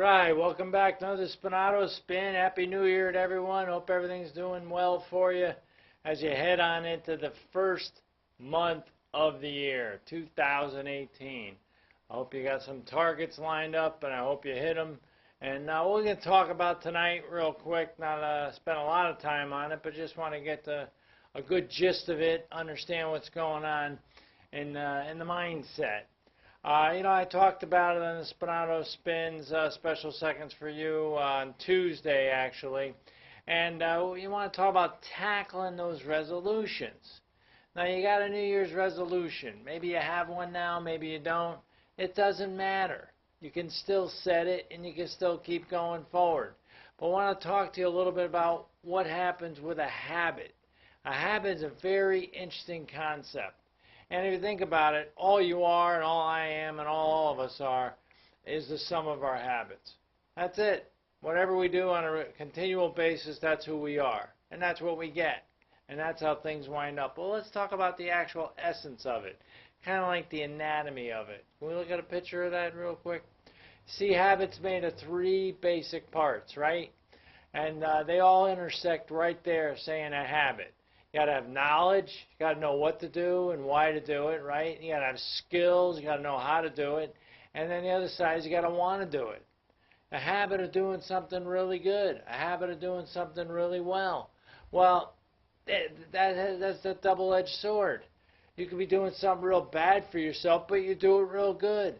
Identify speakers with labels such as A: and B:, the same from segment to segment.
A: Right, welcome back to another Spinato Spin. Happy New Year to everyone. Hope everything's doing well for you as you head on into the first month of the year, 2018. I hope you got some targets lined up, and I hope you hit them. And we're going to talk about tonight real quick, not spend a lot of time on it, but just want to get a good gist of it, understand what's going on in the mindset. I talked about it on the Spinato Spins special seconds for you on Tuesday, actually. And you want to talk about tackling those resolutions. Now, you got a New Year's resolution. Maybe you have one now, maybe you don't. It doesn't matter. You can still set it, and you can still keep going forward. But I want to talk to you a little bit about what happens with a habit. A habit is a very interesting concept. And if you think about it, all you are and all I am and all of us are is the sum of our habits. That's it. Whatever we do on a continual basis, that's who we are. And that's what we get. And that's how things wind up. Well, let's talk about the actual essence of it. Kind of like the anatomy of it. Can we look at a picture of that real quick? See, habits made of three basic parts, right? And they all intersect right there saying a habit. You got to have knowledge, you got to know what to do and why to do it, right? You got to have skills, you got to know how to do it. And then the other side is you got to want to do it. A habit of doing something really good, a habit of doing something really well. Well, that's a double-edged sword. You could be doing something real bad for yourself, but you do it real good.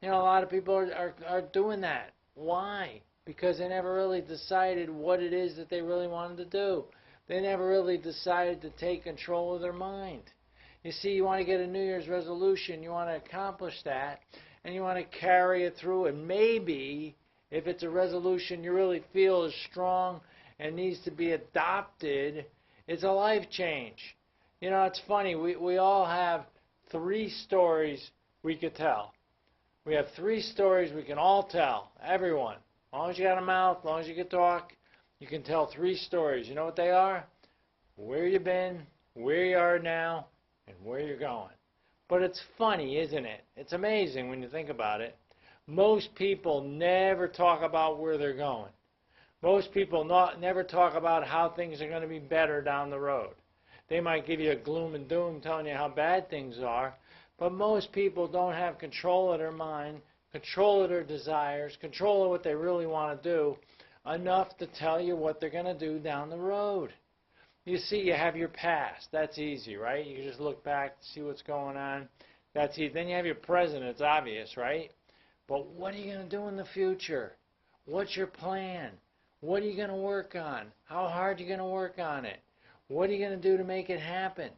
A: A lot of people are doing that. Why? Because they never really decided what it is that they really wanted to do. They never really decided to take control of their mind. You see, you want to get a New Year's resolution, you want to accomplish that, and you want to carry it through. And maybe, if it's a resolution you really feel is strong and needs to be adopted, it's a life change. It's funny, we all have three stories we could tell. We have three stories we can all tell, everyone. As long as you got a mouth, as long as you can talk, you can tell three stories. You know what they are? Where you've been, where you are now, and where you're going. But it's funny, isn't it? It's amazing when you think about it. Most people never talk about where they're going. Most people never talk about how things are going to be better down the road. They might give you a gloom and doom telling you how bad things are, but most people don't have control of their mind, control of their desires, control of what they really want to do, enough to tell you what they're going to do down the road. You see, you have your past. That's easy, right? You can just look back, see what's going on. That's easy. Then you have your present. It's obvious, right? But what are you going to do in the future? What's your plan? What are you going to work on? How hard are you going to work on it? What are you going to do to make it happen?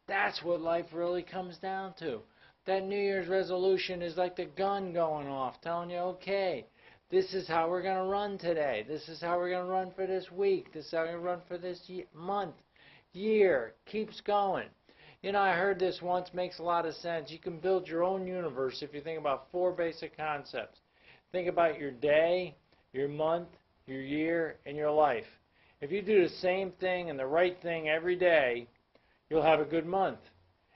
A: That's what life really comes down to. That New Year's resolution is like the gun going off, telling you, okay, this is how we're going to run today. This is how we're going to run for this week. This is how we're going to run for this month, year. Keeps going. I heard this once, makes a lot of sense. You can build your own universe if you think about four basic concepts. Think about your day, your month, your year, and your life. If you do the same thing and the right thing every day, you'll have a good month.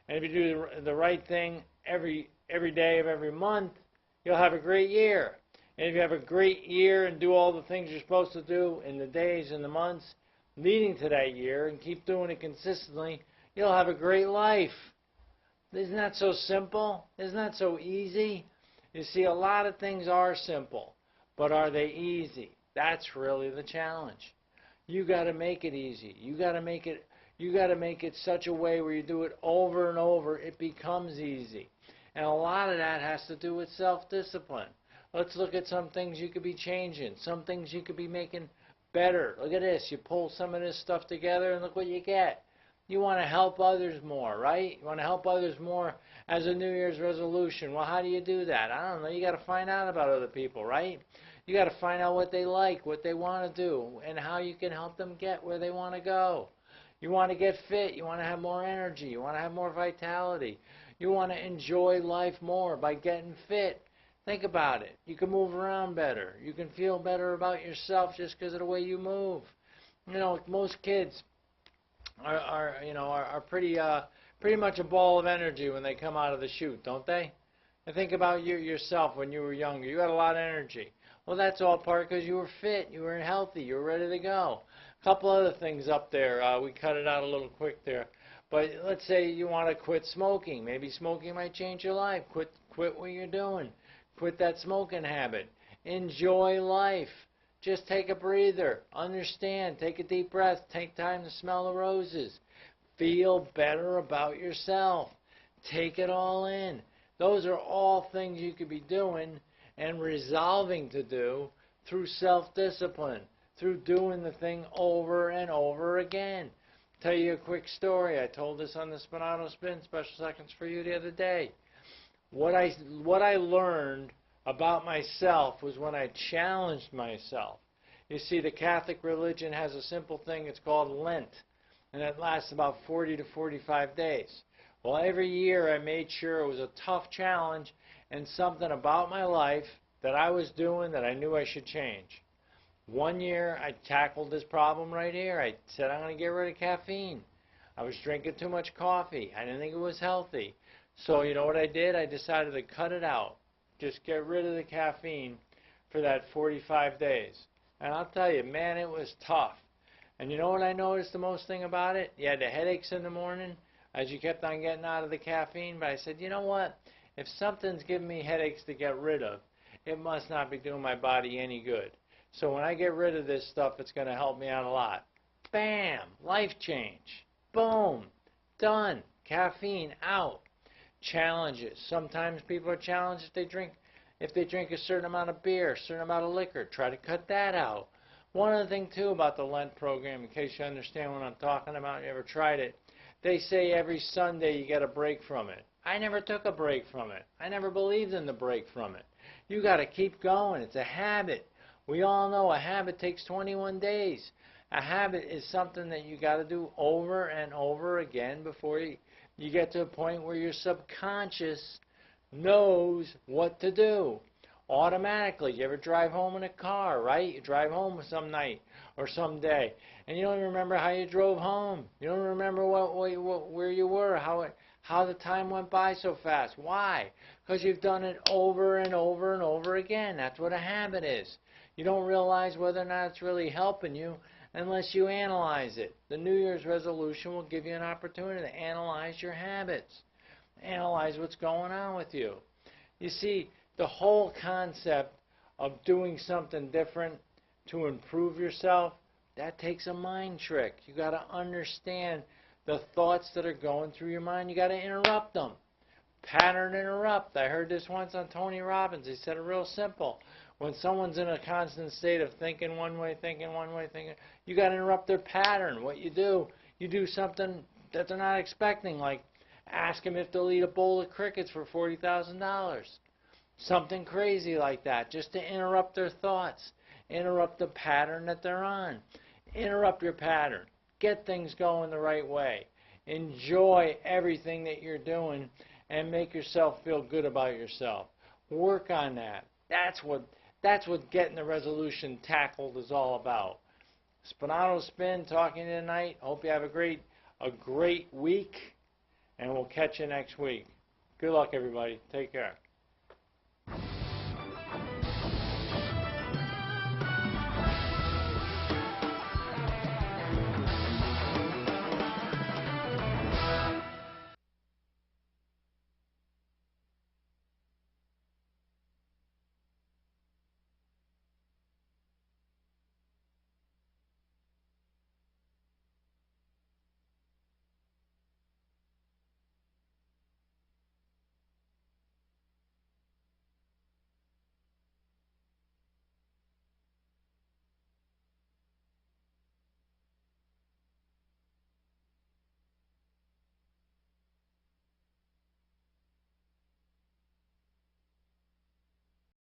A: And if you do the right thing every day of every month, you'll have a great year. And if you have a great year and do all the things you're supposed to do in the days and the months leading to that year and keep doing it consistently, you'll have a great life. Isn't that so simple? Isn't that so easy? You see, a lot of things are simple, but are they easy? That's really the challenge. You got to make it easy. You got to make it such a way where you do it over and over, it becomes easy. And a lot of that has to do with self-discipline. Let's look at some things you could be changing, some things you could be making better. Look at this. You pull some of this stuff together and look what you get. You want to help others more, right? You want to help others more as a New Year's resolution. Well, how do you do that? I don't know. You got to find out about other people, right? You got to find out what they like, what they want to do, and how you can help them get where they want to go. You want to get fit. You want to have more energy. You want to have more vitality. You want to enjoy life more by getting fit. Think about it. You can move around better. You can feel better about yourself just because of the way you move. Most kids are pretty much a ball of energy when they come out of the chute, don't they? And think about yourself when you were younger. You had a lot of energy. Well, that's all part because you were fit, you were healthy, you were ready to go. A couple other things up there. We cut it out a little quick there. But let's say you want to quit smoking. Maybe smoking might change your life. Quit what you're doing. Quit that smoking habit. Enjoy life. Just take a breather. Understand. Take a deep breath. Take time to smell the roses. Feel better about yourself. Take it all in. Those are all things you could be doing and resolving to do through self-discipline, through doing the thing over and over again. Tell you a quick story. I told this on the Spinato Spin Special Seconds for You the other day. What I learned about myself was when I challenged myself. You see, the Catholic religion has a simple thing. It's called Lent, and it lasts about 40 to 45 days. Well, every year I made sure it was a tough challenge and something about my life that I was doing that I knew I should change. One year I tackled this problem right here. I said I'm going to get rid of caffeine. I was drinking too much coffee. I didn't think it was healthy. So you know what I did? I decided to cut it out. Just get rid of the caffeine for that 45 days. And I'll tell you, man, it was tough. And you know what I noticed the most thing about it? You had the headaches in the morning as you kept on getting out of the caffeine. But I said, you know what? If something's giving me headaches to get rid of, it must not be doing my body any good. So when I get rid of this stuff, it's going to help me out a lot. Bam! Life change. Boom! Done. Caffeine out. Challenges. Sometimes people are challenged if they drink a certain amount of beer, a certain amount of liquor. Try to cut that out. One other thing too about the Lent program, in case you understand what I'm talking about, you ever tried it, they say every Sunday you get a break from it. I never took a break from it. I never believed in the break from it. You got to keep going. It's a habit. We all know a habit takes 21 days. A habit is something that you got to do over and over again before you get to a point where your subconscious knows what to do automatically. You ever drive home in a car, right? You drive home some night or some day, and you don't even remember how you drove home. You don't remember where you were, how the time went by so fast. Why? Because you've done it over and over and over again. That's what a habit is. You don't realize whether or not it's really helping you unless you analyze it. The New Year's resolution will give you an opportunity to analyze your habits. Analyze what's going on with you. You see, the whole concept of doing something different to improve yourself, that takes a mind trick. You got to understand the thoughts that are going through your mind. You got to interrupt them. Pattern interrupt. I heard this once on Tony Robbins. He said it real simple. When someone's in a constant state of thinking one way, you got to interrupt their pattern. What you do something that they're not expecting, like ask them if they'll eat a bowl of crickets for $40,000. Something crazy like that, just to interrupt their thoughts, interrupt the pattern that they're on. Interrupt your pattern. Get things going the right way. Enjoy everything that you're doing and make yourself feel good about yourself. Work on that. That's what getting the resolution tackled is all about. Spinato Spin talking to you tonight. Hope you have a great week, and we'll catch you next week. Good luck, everybody. Take care.